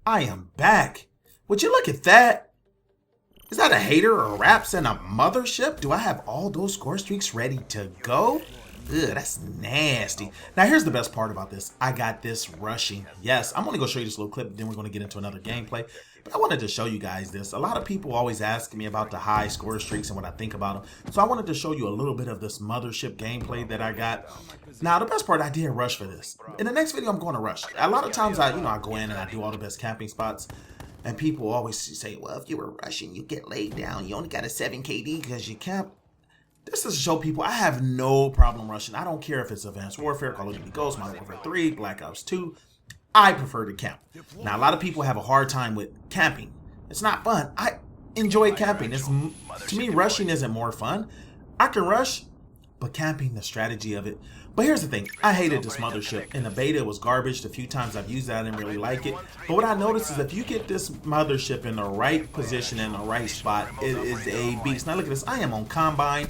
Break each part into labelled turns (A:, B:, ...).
A: I am back. Would you look at that? Is that a hater or raps in a mothership? Do I have all those score streaks ready to go? Ugh, that's nasty. Now here's the best part about this. I got this rushing. Yes, I'm gonna go show you this little clip, then we're gonna get into another gameplay. But I wanted to show you guys this. A lot of people always ask me about the high score streaks and what I think about them. So I wanted to show you a little bit of this mothership gameplay that I got. Now the best part, I did rush for this. In the next video, I'm going to rush. A lot of times I go in and I do all the best camping spots. And people always say, well, if you were rushing, you get laid down. You only got a 7 KD because you camp. This is to show people I have no problem rushing. I don't care if it's Advanced Warfare, Call of Duty Ghosts, Modern Warfare 3, Black Ops 2. I prefer to camp. Now, a lot of people have a hard time with camping. It's not fun. I enjoy camping. To me, rushing isn't more fun. I can rush, but camping, the strategy of it. But here's the thing. I hated this mothership. In the beta, it was garbage. The few times I've used it, I didn't really like it. But what I noticed is if you get this mothership in the right position, in the right spot, it is a beast. Now look at this. I am on Combine.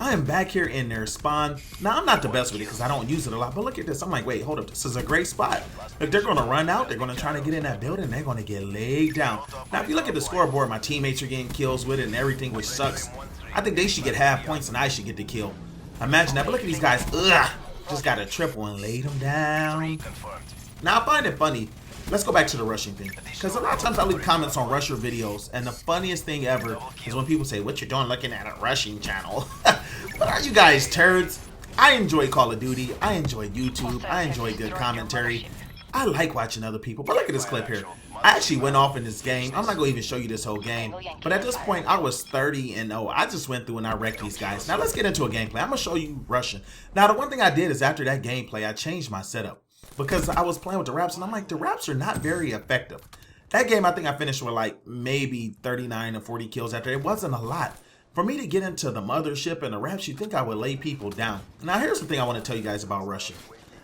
A: I am back here in their spawn. Now, I'm not the best with it because I don't use it a lot. But look at this. I'm like, wait, hold up. This is a great spot. Look, they're going to run out. They're going to try to get in that building. They're going to get laid down. Now, if you look at the scoreboard, my teammates are getting kills with it and everything, which sucks. I think they should get half points and I should get the kill. Imagine that. But look at these guys. Ugh. Just got a triple and laid them down. Now, I find it funny. Let's go back to the rushing thing. Because a lot of times I leave comments on rusher videos. And the funniest thing ever is when people say, what you doing looking at a rushing channel? What are you guys, turds? I enjoy Call of Duty. I enjoy YouTube. I enjoy good commentary. I like watching other people. But look at this clip here. I actually went off in this game. I'm not going to even show you this whole game. But at this point, I was 30-0. I just went through and I wrecked these guys. Now, let's get into a gameplay. I'm going to show you rushing. Now, the one thing I did is after that gameplay, I changed my setup. Because I was playing with the raps, and I'm like, the raps are not very effective. That game, I think I finished with like maybe 39 or 40 kills after. It wasn't a lot. For me to get into the mothership and the raps, you think I would lay people down. Now, here's the thing I want to tell you guys about rushing.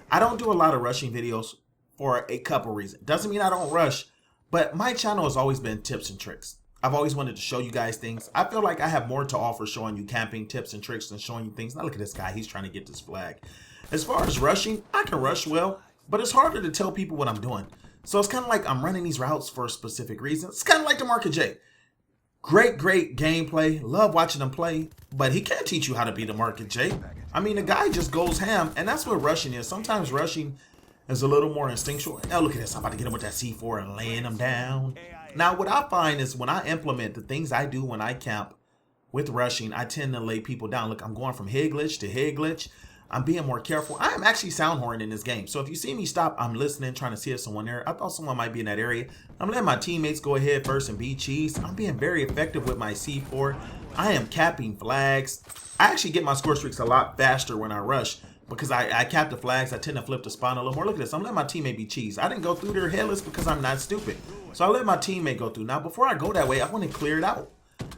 A: I don't do a lot of rushing videos for a couple reasons. Doesn't mean I don't rush. But my channel has always been tips and tricks. I've always wanted to show you guys things. I feel like I have more to offer showing you camping tips and tricks than showing you things. Now look at this guy. He's trying to get this flag. As far as rushing, I can rush well, but it's harder to tell people what I'm doing. So it's kind of like I'm running these routes for a specific reason. It's kind of like the Market J. Great gameplay. Love watching him play, but he can't teach you how to be the Market J. I mean, the guy just goes ham, and that's what rushing is. Sometimes rushing is a little more instinctual. Now look at this. I'm about to get him with that C4 and laying him down. Now what I find is when I implement the things I do when I camp with rushing, I tend to lay people down. Look, I'm going from head glitch to head glitch. I'm being more careful. I am actually sound horn in this game. So if you see me stop, I'm listening, trying to see if someone there. I thought someone might be in that area. I'm letting my teammates go ahead first and be cheese. I'm being very effective with my C4. I am capping flags. I actually get my score streaks a lot faster when I rush. Because I cap the flags, I tend to flip the spawn a little more. Look at this. I'm letting my teammate be cheese. I didn't go through their headless because I'm not stupid. So I let my teammate go through. Now, before I go that way, I want to clear it out.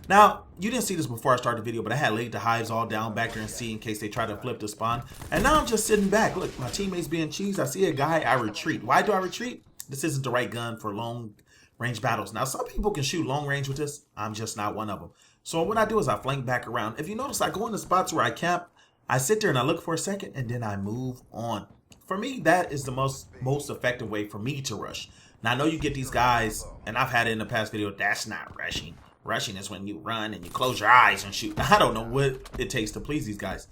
A: Now, you didn't see this before I started the video, but I had laid the hives all down back there and see in case they try to flip the spawn. And now I'm just sitting back. Look, my teammate's being cheese. I see a guy, I retreat. Why do I retreat? This isn't the right gun for long range battles. Now, some people can shoot long range with this. I'm just not one of them. So what I do is I flank back around. If you notice, I go into spots where I camp. I sit there and I look for a second and then I move on. For me, that is the most effective way for me to rush. Now, I know you get these guys, and I've had it in the past video, that's not rushing. Rushing is when you run and you close your eyes and shoot. I don't know what it takes to please these guys.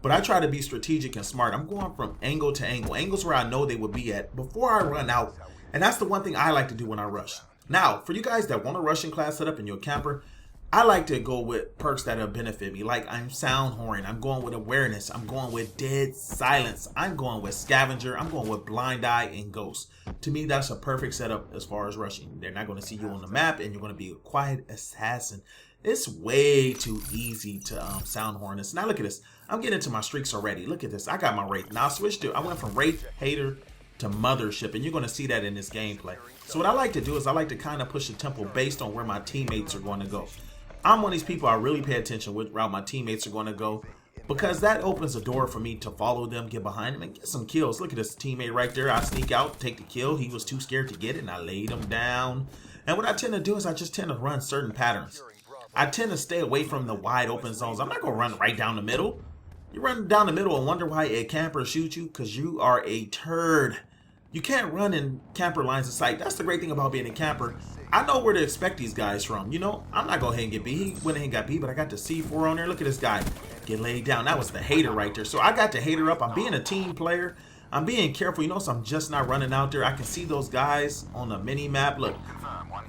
A: But I try to be strategic and smart. I'm going from angle to angle. Angles where I know they would be at before I run out. And that's the one thing I like to do when I rush. Now, for you guys that want a rushing class setup and you're a camper, I like to go with perks that'll benefit me. Like I'm sound horn. I'm going with awareness. I'm going with dead silence. I'm going with scavenger. I'm going with blind eye and ghost. To me, that's a perfect setup as far as rushing. They're not going to see you on the map and you're going to be a quiet assassin. It's way too easy to sound horn this. Now look at this. I'm getting into my streaks already. Look at this. I got my Wraith. Now I went from Wraith, Hater to Mothership, and you're going to see that in this gameplay. So what I like to do is I like to kind of push the tempo based on where my teammates are going to go. I'm one of these people, I really pay attention which route my teammates are going to go because that opens the door for me to follow them, get behind them, and get some kills. Look at this teammate right there. I sneak out, take the kill. He was too scared to get it, and I laid him down. And what I tend to do is I just tend to run certain patterns. I tend to stay away from the wide open zones. I'm not going to run right down the middle. You run down the middle and wonder why a camper shoots you because you are a turd. You can't run in camper lines of sight. That's the great thing about being a camper. I know where to expect these guys from. You know, I'm not going ahead and get B. He went ahead and got B, but I got the C4 on there. Look at this guy get laid down. That was the hater right there. So I got the hater up. I'm being a team player. I'm being careful. You know, so I'm just not running out there. I can see those guys on the mini map. Look,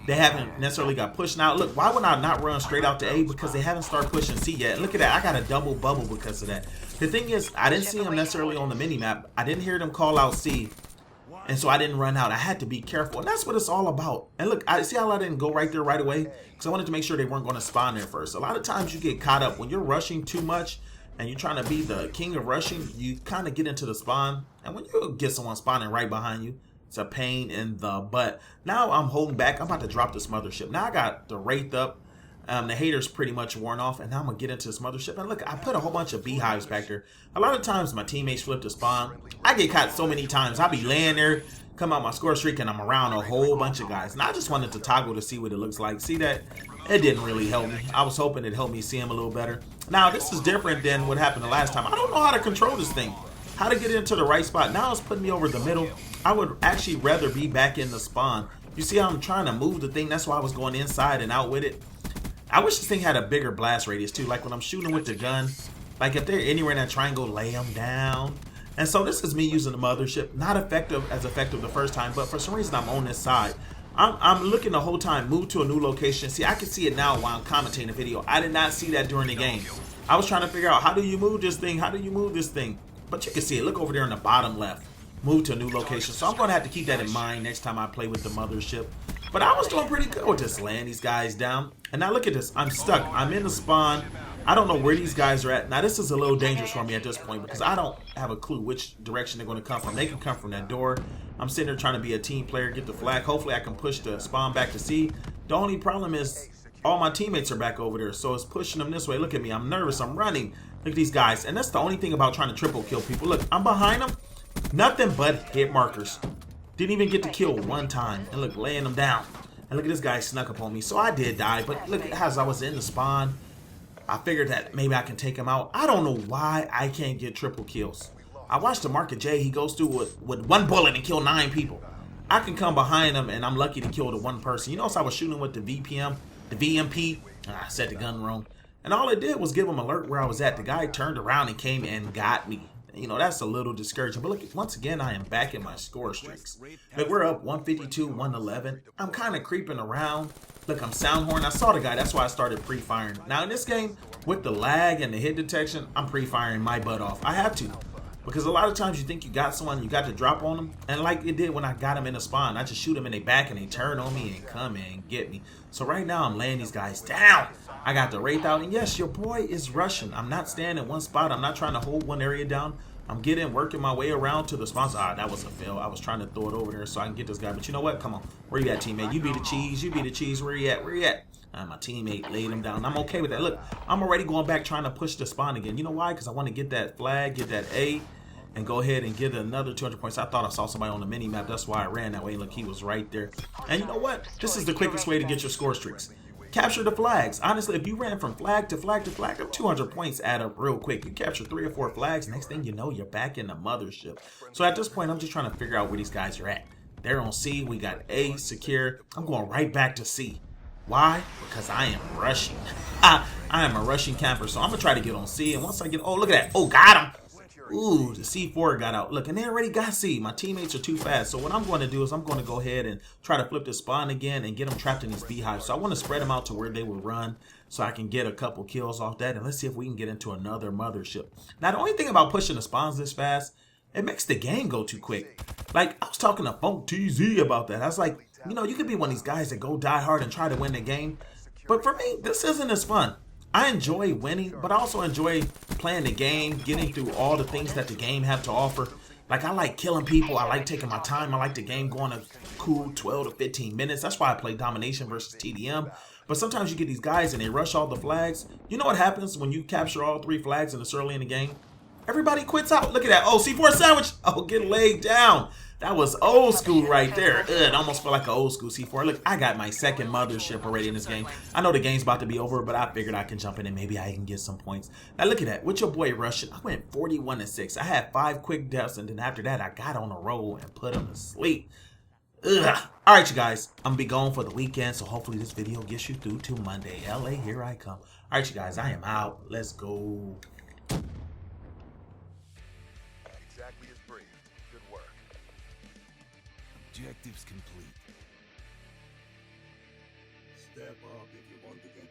A: they haven't necessarily got pushed out. Look, why would I not run straight out to A? Because they haven't started pushing C yet. Look at that. I got a double bubble because of that. The thing is, I didn't see them necessarily on the mini map. I didn't hear them call out C. And so I didn't run out. I had to be careful. And that's what it's all about. And look, I see how I didn't go right there right away. Because I wanted to make sure they weren't going to spawn there first. A lot of times you get caught up when you're rushing too much. And you're trying to be the king of rushing, you kind of get into the spawn. And when you get someone spawning right behind you, it's a pain in the butt. Now I'm holding back. I'm about to drop this mothership. Now I got the wraith up. The hater's pretty much worn off. And now I'm going to get into this mothership. And look, I put a whole bunch of beehives back there. A lot of times my teammates flip the spawn. I get caught so many times. I'll be laying there, come out my score streak, and I'm around a whole bunch of guys. And I just wanted to toggle to see what it looks like. See that? It didn't really help me. I was hoping it helped me see him a little better. Now, this is different than what happened the last time. I don't know how to control this thing. How to get into the right spot. Now it's putting me over the middle. I would actually rather be back in the spawn. You see how I'm trying to move the thing? That's why I was going inside and out with it. I wish this thing had a bigger blast radius too. Like when I'm shooting with the gun. Like if they're anywhere in that triangle, lay them down. And so this is me using the mothership. Not effective the first time. But for some reason, I'm on this side. I'm looking the whole time, move to a new location. See, I can see it now while I'm commentating the video. I did not see that during the game. I was trying to figure out, how do you move this thing? How do you move this thing? But you can see it. Look over there in the bottom left. Move to a new location. So I'm going to have to keep that in mind next time I play with the mothership. But I was doing pretty good with this, laying these guys down. And now look at this. I'm stuck. I'm in the spawn. I don't know where these guys are at. Now this is a little dangerous for me at this point because I don't have a clue which direction they're going to come from. They can come from that door. I'm sitting there trying to be a team player, get the flag. Hopefully I can push the spawn back to C. The only problem is all my teammates are back over there, so it's pushing them this way. Look at me. I'm nervous. I'm running. Look at these guys. And that's the only thing about trying to triple kill people. Look, I'm behind them. Nothing but hit markers. Didn't even get to kill one time. And look, laying them down. And look at this guy snuck up on me. So I did die, but look, as I was in the spawn, I figured that maybe I can take him out. I don't know why I can't get triple kills. I watched the Market J. He goes through with one bullet and kill 9 people. I can come behind him and I'm lucky to kill the one person. You notice I was shooting with the VMP. I set the gun wrong. And all it did was give him an alert where I was at. The guy turned around and came and got me. You know, that's a little discouraging. But look, once again, I am back in my score streaks. Look, we're up 152, 111. I'm kind of creeping around. Look, I'm soundhorn. I saw the guy. That's why I started pre-firing. Now, in this game, with the lag and the hit detection, I'm pre-firing my butt off. I have to. Because a lot of times you think you got someone, you got to drop on them. And like it did when I got them in the spawn, I just shoot them in their back and they turn on me and come and get me. So right now, I'm laying these guys down. I got the wraith out. And yes, your boy is rushing. I'm not staying in one spot. I'm not trying to hold one area down. I'm working my way around to the sponsor. Ah, that was a fail. I was trying to throw it over there so I can get this guy. But you know what? Come on. Where you at, teammate? You be the cheese. You be the cheese. Where you at? Where you at? My teammate laid him down. I'm okay with that. Look, I'm already going back trying to push the spawn again. You know why? Because I want to get that flag, get that A, and go ahead and get another 200 points. I thought I saw somebody on the mini map. That's why I ran that way. Look, he was right there. And you know what? This is the quickest way to get your score streaks. Capture the flags. Honestly, if you ran from flag to flag to flag, 200 points add up real quick. You capture 3 or 4 flags, next thing you know, you're back in the mothership. So at this point, I'm just trying to figure out where these guys are at. They're on C. We got A secure. I'm going right back to C. Why? Because I am rushing. I am a rushing camper, so I'm going to try to get on C. And once I get... Oh, look at that. Oh, got him. Ooh, the C4 got out. Look, and they already got C. My teammates are too fast. So what I'm going to do is I'm going to go ahead and try to flip the spawn again and get them trapped in these beehives. So I want to spread them out to where they will run so I can get a couple kills off that. And let's see if we can get into another mothership. Now, the only thing about pushing the spawns this fast, it makes the game go too quick. Like, I was talking to Funk TZ about that. I was like, you know, you could be one of these guys that go die hard and try to win the game. But for me, this isn't as fun. I enjoy winning, but I also enjoy playing the game, getting through all the things that the game have to offer. Like, I like killing people. I like taking my time. I like the game going a cool 12 to 15 minutes. That's why I play Domination versus TDM. But sometimes you get these guys and they rush all the flags. You know what happens when you capture all 3 flags and it's early in the game? Everybody quits out. Look at that. Oh, C4 sandwich. Oh, get laid down. That was old school right there. Ugh, it almost felt like an old school C4. Look, I got my second Mothership already in this game. I know the game's about to be over, but I figured I can jump in and maybe I can get some points. Now look at that. With your boy Russian, I went 41-6. I had 5 quick deaths, and then after that, I got on a roll and put him to sleep. Ugh. All right, you guys. I'm going to be going for the weekend, so hopefully this video gets you through to Monday. LA, here I come. All right, you guys. I am out. Let's go.
B: Exactly as briefed. Good work.
C: Objectives complete.
D: Step up if you want to get